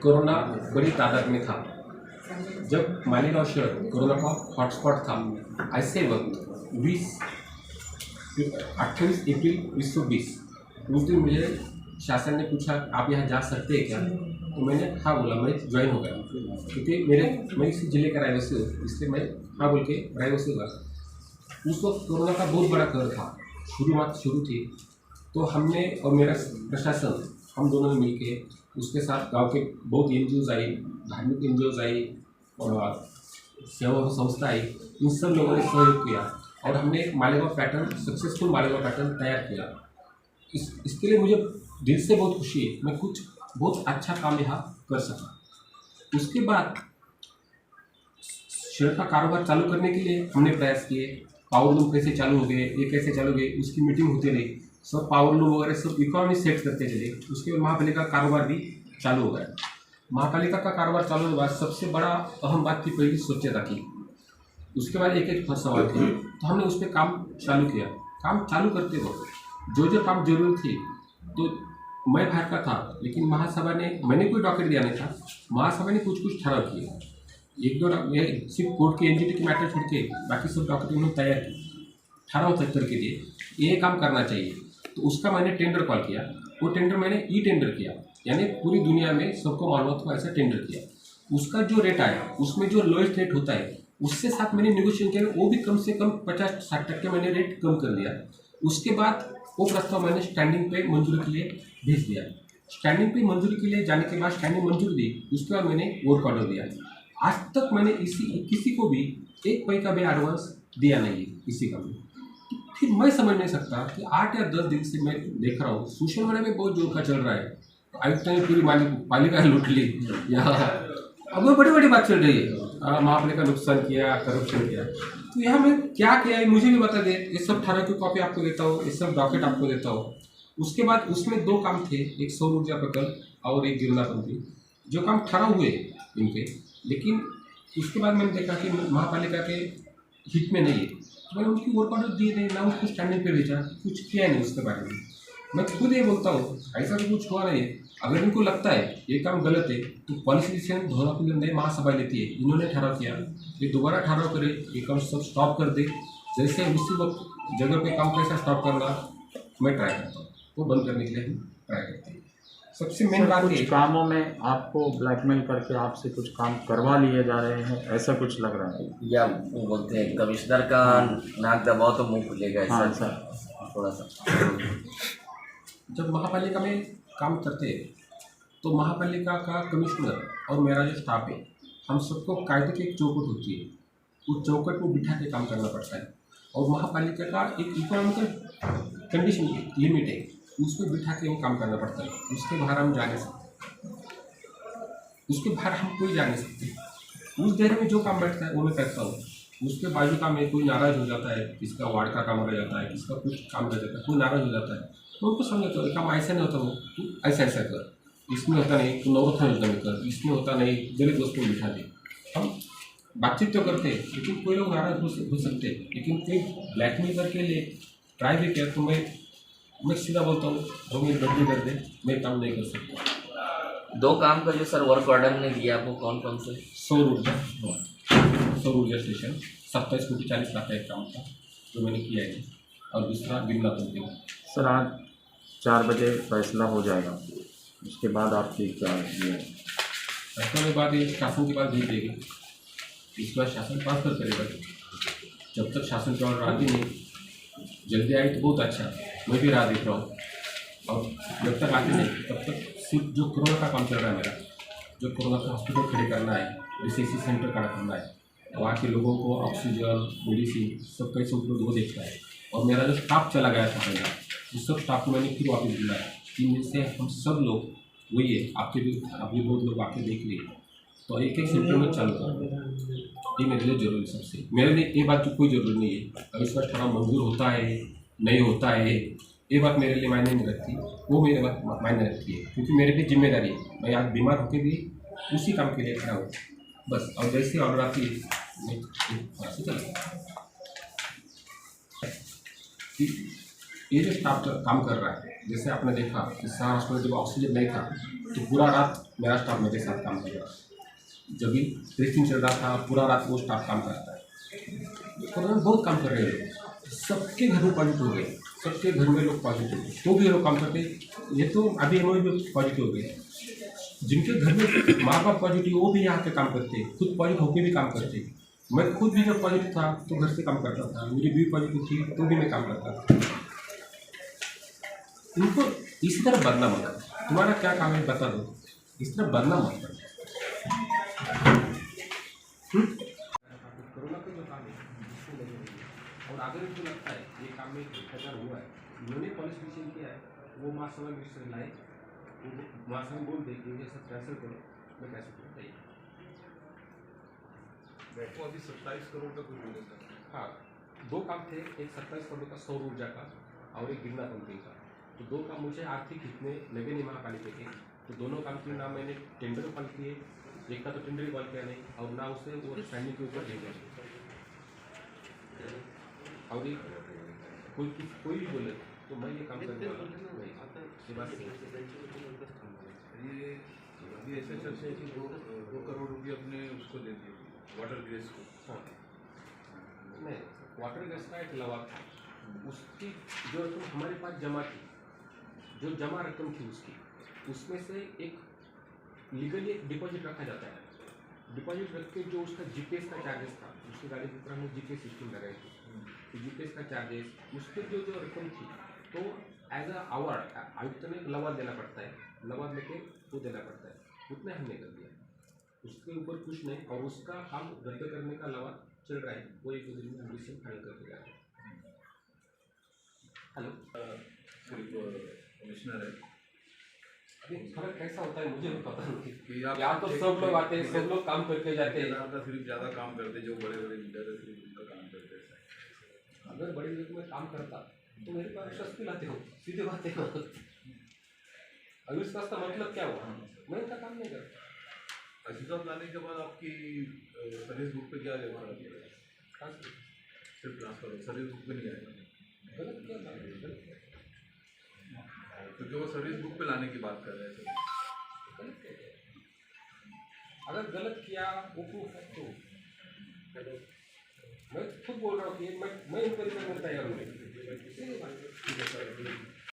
Corona बड़ी तादाद में था। जब मालेगांव शहर कोरोना का हॉटस्पॉट था, ऐसे वक्त 28 अप्रैल 2020 उस दिन मुझे शासन ने पूछा आप यहाँ जा सकते हैं क्या, तो मैंने हाँ बोला। मैं ज्वाइन हो गया क्योंकि मैं इसी जिले का रहवासी हूँ, इसलिए मैं हाँ बोल के रहवासी हुआ। उस वक्त कोरोना का बहुत बड़ा कहर था, शुरुआत शुरू थी। तो हमने और मेरा प्रशासन हम दोनों ने मिलके उसके साथ गांव के बहुत एनजीओज आई, धार्मिक एनजीओज आई और सेवा संस्था आई, इन सब लोगों ने सहयोग किया और हमने एक Malegaon pattern, successful Malegaon pattern तैयार किया। इसके लिए मुझे दिल से बहुत खुशी है, मैं कुछ बहुत अच्छा काम यहाँ कर सका। उसके बाद शहर का कारोबार चालू करने के लिए हमने प्रयास किए। पावर लूम कैसे चालू हो गए, ये कैसे चालू हो गए, उसकी मीटिंग होती रही, सब पावर लूम वगैरह सब इकोनॉमी सेट करते चले। उसके बाद महापालिका का कारोबार भी चालू हो गया। महापालिका का कारोबार चालू होने के बाद सबसे बड़ा अहम बात थी पहली स्वच्छता की। उसके बाद एक एक सवाल थे, तो हमने उस पर काम चालू किया। काम चालू करते वक्त जो जो काम जरूरी थी, तो मैं बाहर का था, लेकिन महासभा ने, मैंने कोई डॉक्यूमेंट दिया नहीं था, महासभा ने कुछ कुछ ठहराव किए। एक दो ये सिर्फ कोर्ट के एनजीटी के मैटर छोड़ के बाकी सब डॉक्यूमेंट उन्होंने तैयार किए ठहराव तक के लिए ये काम करना चाहिए। तो उसका मैंने टेंडर कॉल किया। वो टेंडर मैंने ई टेंडर किया, यानी पूरी दुनिया में सबको मालूम हो ऐसा टेंडर किया। उसका जो रेट आया, उसमें जो लोएस्ट रेट होता है उससे साथ मैंने नेगोशिएशन किया, वो भी कम से कम 50-60% मैंने रेट कम कर दिया। उसके बाद वो प्रस्ताव मैंने स्टैंडिंग पे मंजूरी के लिए भेज दिया। स्टैंडिंग पे मंजूरी के लिए जाने के बाद स्टैंडिंग मंजूरी दी, उसके बाद मैंने वर्क ऑर्डर दिया। आज तक मैंने किसी को भी एक पैसा भी एडवांस दिया नहीं है किसी का भी। फिर मैं समझ नहीं सकता कि 8 या 10 दिन से मैं देख रहा हूँ सोशल मीडिया में बहुत जोर का चल रहा है, आयुक्त ने पूरी पालिका लूट ली यहाँ, अब वो बड़ी बड़ी बात चल रही है, महापालिका का नुकसान किया, करप्शन किया। तो यहाँ मैं क्या किया है मुझे भी बता दे। ये सब 18 की कॉपी आपको देता हूँ, ये सब डॉक्यूमेंट आपको देता हूँ। उसके बाद उसमें 2 काम थे, एक सौर ऊर्जा प्रकल्प और एक गिरनापंथी, जो काम ठहरा हुए इनके। लेकिन उसके बाद मैंने देखा कि महापालिका के हित में नहीं है, तो मैंने उनकी वर्क ऑर्डर दिए नहीं, ना उसको स्टैंडिंग पे भेजा, कुछ किया नहीं उसके बारे में। मैं खुद ये बोलता हूँ ऐसा तो कुछ हुआ नहीं है। अगर इनको लगता है ये काम गलत है तो पॉलिसी डिसीजन धोलापुर महासभा लेती है, इन्होंने ठहराव किया, ये दोबारा ठहराव करे, ये काम सब स्टॉप कर दे। जैसे उसी वक्त जगह पे काम कैसा स्टॉप करना मैं ट्राई करता हूँ, वो बंद करने के लिए हम ट्राई करते हैं। सबसे मेन बात कुछ कामों में आपको ब्लैकमेल करके आपसे कुछ काम करवा लिए जा रहे हैं, ऐसा कुछ लग रहा है? या वो बोलते हैं कमिश्नर का नाक दबाओ तो मुंह खुलेगा, ऐसा सर थोड़ा सा। जब महापालिका में काम करते हैं तो महापालिका का कमिश्नर और मेरा जो स्टाफ है, हम सबको कायदे की एक चौकट होती है, उस चौकट को बिठा के काम करना पड़ता है। और महापालिका का एक इकोनॉमिकल कंडीशन लिमिट है, उसमें बिठा के वो काम करना पड़ता है। उसके बाहर हम जा नहीं सकते, उसके बाहर हम कोई जा नहीं सकते। उस देर में जो काम बैठता है वो मैं करता हूँ। उसके बाजू का में कोई नाराज़ हो जाता है, किसका वार्ड का काम रह जाता है, किसका कुछ काम रह जाता है, कोई नाराज़ हो जाता है, तो उनको समझाता हूँ काम ऐसा नहीं होता, वो तू ऐसा ऐसा कर, इसमें होता नहीं तो नवरत्न योजना में कर, इसमें होता नहीं गरीब दोस्तों को बिठा दे। हम बातचीत तो करते हैं, लेकिन कोई लोग नाराज हो सकते हैं, लेकिन कोई ब्लैकमेल करके लिए ट्राई भी किया तो मैं सीधा बोलता हूँ जो मेरी बदली कर दे, मैं काम नहीं कर सकता। 2 काम का जो सर वर्क ऑर्डर ने दिया आपको कौन कौन से? सौर ऊर्जा स्टेशन 27 कोटी 40 लाख का एक काम था जो मैंने किया है, और दूसरा गिरनापंथी। सर आज 4 बजे फैसला हो जाएगा, उसके बाद आपकी क्या ये फैसला के बाद ये शासन के पास भेज देगी, इसके बाद शासन ट्रांसफर करेगा। जब तक शासन की ऑर्डर आती नहीं, जल्दी आई तो बहुत अच्छा, मैं भी राह देख रहा हूँ। और जब तक आती नहीं तब तक सिर्फ जो कोरोना का काम चल रहा है मेरा, जो कोरोना का हॉस्पिटल खड़े करना है, रिसर्च सेंटर खड़ा करना है, वहाँ के लोगों को ऑक्सीजन, मेडिसिन सब कैसे उपलब्ध वो देखता है। और मेरा जो स्टाफ चला गया था पहला, उस सब स्टाफ को मैंने फिर वापस बुलाया। 3 दिन से हम सब लोग वही है, आपके भी अभी बहुत लोग आके देख लिए, तो एक एक सेंटर चालू कर, ये मेरे लिए जरूरी सबसे। मेरे लिए ये बात तो कोई ज़रूरी नहीं है, अब इसका थोड़ा मंजूर होता है नहीं होता है, ये बात मेरे लिए मायने नहीं रखती, वो मेरे बात मायने रखती है, क्योंकि मेरे भी जिम्मेदारी है। मैं आज बीमार होकर भी उसी काम के लिए खड़ा हूँ बस। और जैसे ऑर्डर आती है मैं चला ये जो स्टाफ काम कर रहा है, जैसे आपने देखा कि सहारा हॉस्पिटल जब ऑक्सीजन नहीं था तो पूरा रात मेरा स्टाफ मेरे साथ काम कर रहा है। जब भी टेस्टिंग चल रहा था पूरा रात वो स्टाफ काम करता है। कोरोना में बहुत काम कर रहे हैं लोग, सबके घर में पॉजिटिव हो गए, सबके घर में लोग पॉजिटिव हुए, तो भी ये लोग काम करते। ये तो अभी एमओ भी पॉजिटिव हो गए, जिनके घर में माँ बाप पॉजिटिव वो भी यहाँ पे काम करते, खुद पॉजिटिव होकर भी काम करते। मैं खुद भी जब पॉजिटिव था तो घर से काम करता था, मेरी बीवी पॉजिटिव थी तो भी मैं काम करता था। इनको इसी तरह बनना मत करो, तुम्हारा क्या काम है बता दो, इस तरह बनना मत करो। कोरोना का जो काम है इसको लगे रहिए, और अगर मुझे लगता है ये काम में भ्रष्टाचार हुआ है, उन्होंने पॉलिसी डिसीजन किया है, वो महासभा मिनिस्टर लाए, महासभा बोल दे कि ये सब कैंसिल करो, मैं कैसे करूँ बताइए। तो अभी 27 करोड़ का कुछ बोले था। हाँ, दो काम थे, एक 27 करोड़ का सौर ऊर्जा का और एक गिरना कंपनी का। तो दो काम मुझे आर्थिक हित में लगे नहीं महापालिका के, तो दोनों काम के नाम मैंने टेंडर कॉल किए, एक का तो टेंडर कॉल किया नहीं और ना उसे वो सैनिक के ऊपर भेजा। और कोई भी बोले तो मैं ये काम करने वाला हूँ, ये बात सही है। ये अभी ऐसे चर्चा है कि 2 करोड़ रुपये अपने उसको दे दिए वाटर ग्रेस को। हाँ नहीं, वाटर गैस का एक लवा था, उसकी जो रकम हमारे पास जमा थी, जो जमा रकम थी उसकी, उसमें से एक लीगली एक डिपॉजिट रखा जाता है। डिपॉजिट रख के जो उसका जीपीएस का चार्जेस था, उसकी गाड़ी के ऊपर हमने जीपीएस सिस्टम लगाई थी, तो जीपीएस का चार्जेस उसके जो रकम थी तो एज अ अवार्ड आयुक्त ने लवाद देना पड़ता है, लवाद लेके वो देना पड़ता है, उतने हमने कर दिया, उसके ऊपर कुछ नहीं। और उसका काम रद्द करने का लवाद चल रहा है, वो एक दिन में हम डिसीजन फाइनल करके जा रहे हैं। हेलो, सिर्फ कमिश्नर है अभी फर्क कैसा होता है मुझे भी पता नहीं कि आप यहाँ तो सब लोग आते हैं, सब लोग काम करके जाते हैं। का सिर्फ ज़्यादा काम करते जो बड़े बड़े लीडर है सिर्फ उनका काम करते हैं। अगर बड़े लोग में काम करता तो मेरे पास विश्वास क्यों लाते हो, सीधे बात है। अविश्वास का मतलब क्या हुआ, मैं उनका काम नहीं करता। अशीफाबाद लाने के बाद आपकी सर्विस बुक पे क्या लिखा है? सिर्फ ट्रांसफर सर्विस बुक पे नहीं आएगा। गलत क्या था, गलत क्या? क्योंकि वो सर्विस बुक पे लाने की बात कर रहे हैं सर। गलत क्या किया? अगर गलत किया वो प्रूफ है तो मैं खुद बोल रहा हूँ कि मैं इनको रिकमेंड तैयार हूँ।